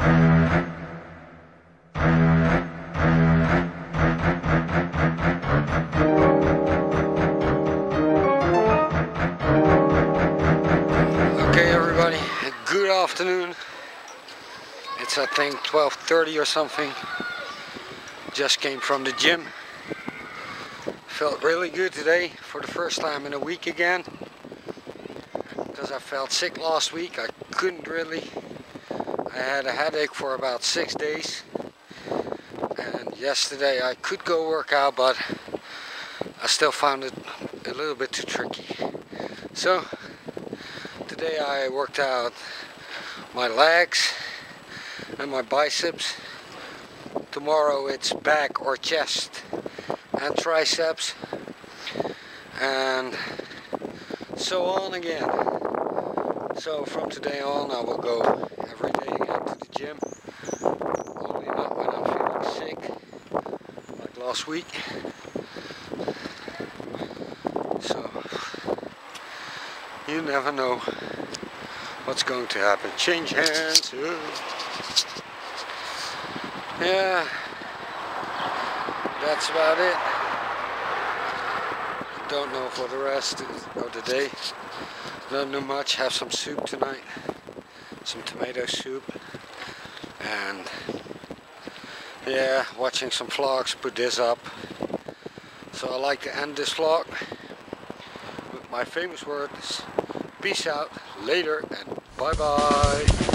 Okay everybody, good afternoon. It's I think 12:30 or something. Just came from the gym. Felt really good today for the first time in a week again. Because I felt sick last week. I couldn't really. I had a headache for about 6 days. And yesterday I could go work out, but I still found it a little bit too tricky. So today I worked out my legs and my biceps. Tomorrow it's back or chest and triceps, and so on again. So from today on I will go every day again to the gym, only not when I'm feeling sick like last week. So you never know what's going to happen. Change hands. Yeah, that's about it. Don't know for the rest of the day. Don't do much. Have some soup tonight, some tomato soup, and yeah, watching some vlogs. Put this up. So I like to end this vlog with my famous words: peace out, later, and bye bye.